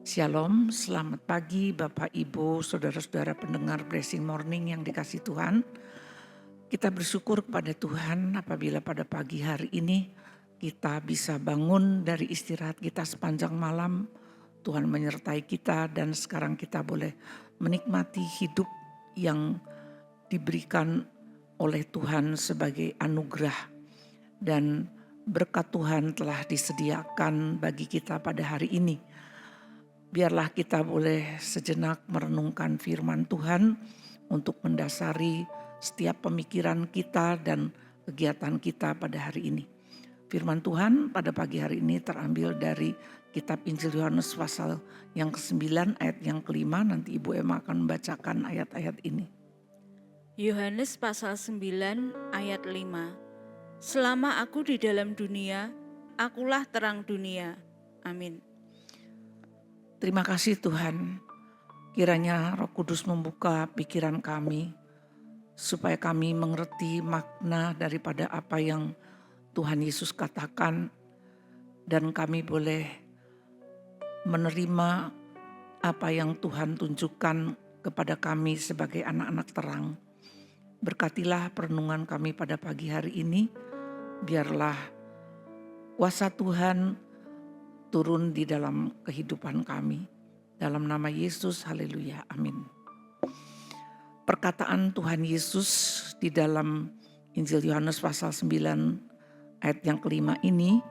Shalom, selamat pagi Bapak Ibu, saudara-saudara pendengar Blessing Morning yang dikasihi Tuhan. Kita bersyukur kepada Tuhan apabila pada pagi hari ini kita bisa bangun dari istirahat kita sepanjang malam. Tuhan menyertai kita dan sekarang kita boleh menikmati hidup yang diberikan oleh Tuhan sebagai anugerah. Dan berkat Tuhan telah disediakan bagi kita pada hari ini. Biarlah kita boleh sejenak merenungkan firman Tuhan untuk mendasari setiap pemikiran kita dan kegiatan kita pada hari ini. Firman Tuhan pada pagi hari ini terambil dari kitab Injil Yohanes pasal yang ke-9 ayat yang ke-5. Nanti Ibu Emma akan membacakan ayat-ayat ini. Yohanes pasal 9 ayat 5. Selama aku di dalam dunia, akulah terang dunia. Amin. Terima kasih Tuhan, kiranya Roh Kudus membuka pikiran kami, supaya kami mengerti makna daripada apa yang Tuhan Yesus katakan, dan kami boleh menerima apa yang Tuhan tunjukkan kepada kami sebagai anak-anak terang. Berkatilah perenungan kami pada pagi hari ini, biarlah kuasa Tuhan turun di dalam kehidupan kami. Dalam nama Yesus, haleluya, amin. Perkataan Tuhan Yesus di dalam Injil Yohanes pasal 9 ayat yang ke-5 ini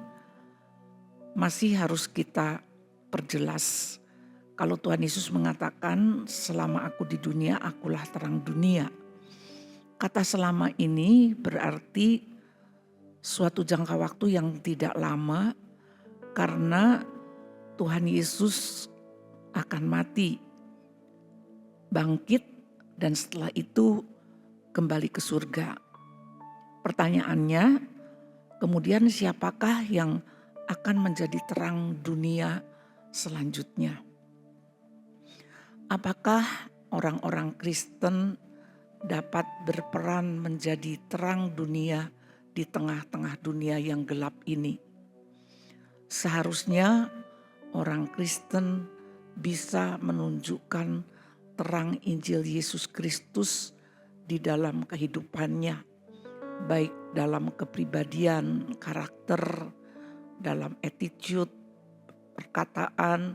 masih harus kita perjelas. Kalau Tuhan Yesus mengatakan, selama aku di dunia, akulah terang dunia. Kata selama ini berarti suatu jangka waktu yang tidak lama, karena Tuhan Yesus akan mati, bangkit, dan setelah itu kembali ke surga. Pertanyaannya, kemudian siapakah yang akan menjadi terang dunia selanjutnya? Apakah orang-orang Kristen dapat berperan menjadi terang dunia di tengah-tengah dunia yang gelap ini? Seharusnya orang Kristen bisa menunjukkan terang Injil Yesus Kristus di dalam kehidupannya, baik dalam kepribadian, karakter, dalam attitude, perkataan,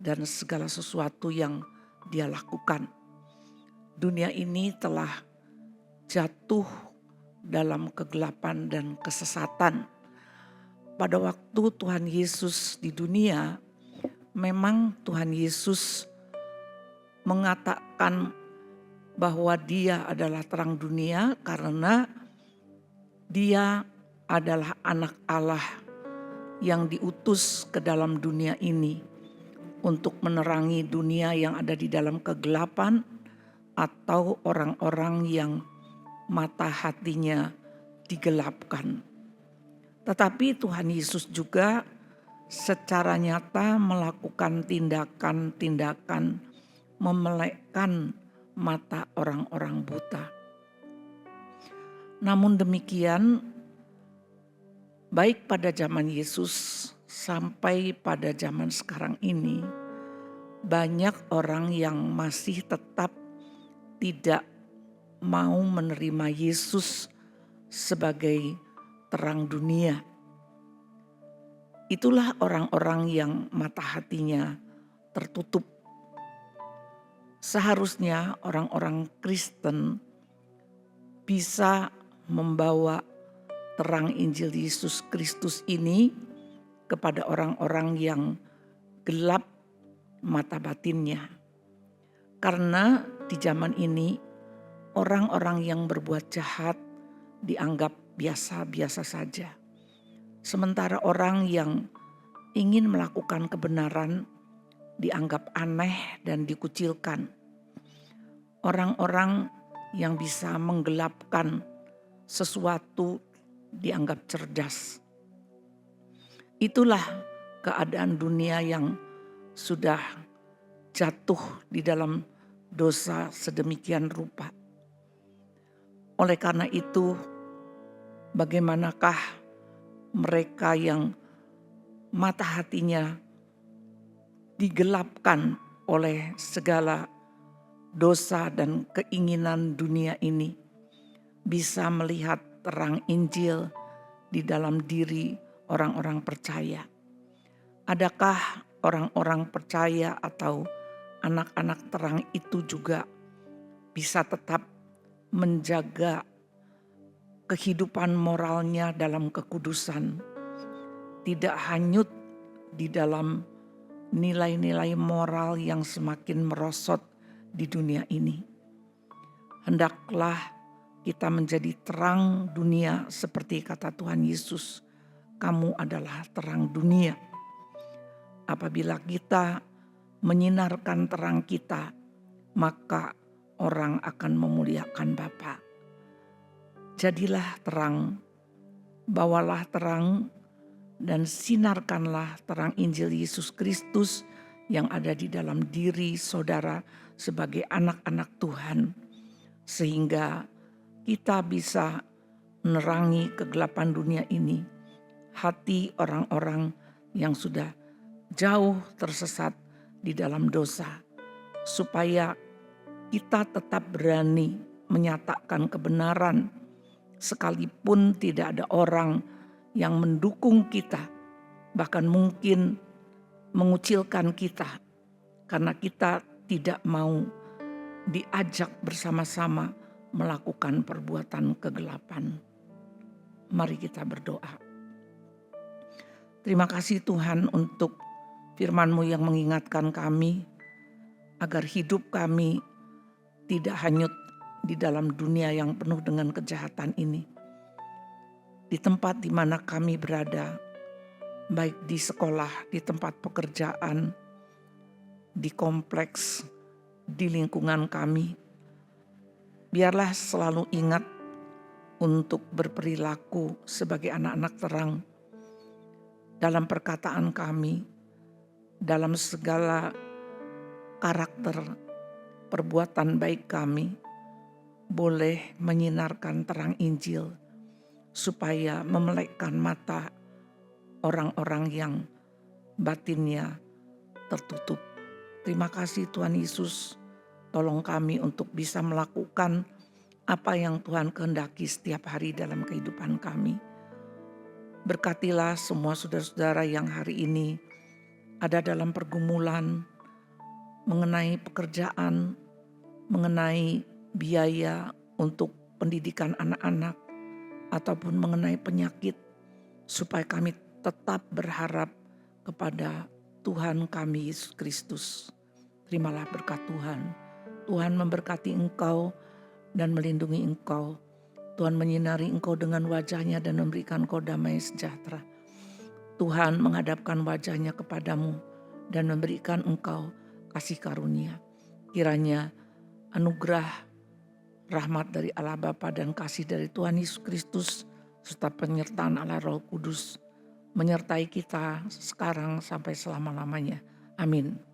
dan segala sesuatu yang dia lakukan. Dunia ini telah jatuh dalam kegelapan dan kesesatan. Pada waktu Tuhan Yesus di dunia, memang Tuhan Yesus mengatakan bahwa dia adalah terang dunia karena dia adalah anak Allah yang diutus ke dalam dunia ini untuk menerangi dunia yang ada di dalam kegelapan atau orang-orang yang mata hatinya digelapkan. Tetapi Tuhan Yesus juga secara nyata melakukan tindakan-tindakan memelekkan mata orang-orang buta. Namun demikian, baik pada zaman Yesus sampai pada zaman sekarang ini, banyak orang yang masih tetap tidak mau menerima Yesus sebagai terang dunia. Itulah orang-orang yang mata hatinya tertutup. Seharusnya orang-orang Kristen bisa membawa terang Injil Yesus Kristus ini kepada orang-orang yang gelap mata batinnya. Karena di zaman ini orang-orang yang berbuat jahat dianggap biasa-biasa saja. Sementara orang yang ingin melakukan kebenaran dianggap aneh dan dikucilkan. Orang-orang yang bisa menggelapkan sesuatu dianggap cerdas. Itulah keadaan dunia yang sudah jatuh di dalam dosa sedemikian rupa. Oleh karena itu, bagaimanakah mereka yang mata hatinya digelapkan oleh segala dosa dan keinginan dunia ini, bisa melihat terang Injil di dalam diri orang-orang percaya. Adakah orang-orang percaya atau anak-anak terang itu juga bisa tetap menjaga kehidupan moralnya dalam kekudusan, tidak hanyut di dalam nilai-nilai moral yang semakin merosot di dunia ini? Hendaklah kita menjadi terang dunia seperti kata Tuhan Yesus, kamu adalah terang dunia. Apabila kita menyinarkan terang kita, maka orang akan memuliakan Bapa. Jadilah terang, bawalah terang, dan sinarkanlah terang Injil Yesus Kristus yang ada di dalam diri saudara sebagai anak-anak Tuhan, sehingga kita bisa menerangi kegelapan dunia ini, hati orang-orang yang sudah jauh tersesat di dalam dosa, supaya kita tetap berani menyatakan kebenaran sekalipun tidak ada orang yang mendukung kita, bahkan mungkin mengucilkan kita karena kita tidak mau diajak bersama-sama melakukan perbuatan kegelapan. Mari kita berdoa. Terima kasih Tuhan untuk firman-Mu yang mengingatkan kami agar hidup kami tidak hanyut di dalam dunia yang penuh dengan kejahatan ini. Di tempat di mana kami berada, baik di sekolah, di tempat pekerjaan, di kompleks, di lingkungan kami, biarlah selalu ingat untuk berperilaku sebagai anak-anak terang dalam perkataan kami, dalam segala karakter perbuatan baik kami, boleh menyinarkan terang Injil supaya memelekkan mata orang-orang yang batinnya tertutup. Terima kasih Tuhan Yesus, tolong kami untuk bisa melakukan apa yang Tuhan kehendaki setiap hari dalam kehidupan kami. Berkatilah semua saudara-saudara yang hari ini ada dalam pergumulan mengenai pekerjaan, mengenai biaya untuk pendidikan anak-anak, ataupun mengenai penyakit, supaya kami tetap berharap kepada Tuhan kami Yesus Kristus. Terimalah berkat Tuhan. Tuhan memberkati engkau dan melindungi engkau. Tuhan menyinari engkau dengan wajah-Nya dan memberikan engkau damai sejahtera. Tuhan menghadapkan wajah-Nya kepadamu dan memberikan engkau kasih karunia. Kiranya anugerah, rahmat dari Allah Bapa dan kasih dari Tuhan Yesus Kristus serta penyertaan Allah Roh Kudus menyertai kita sekarang sampai selama-lamanya. Amin.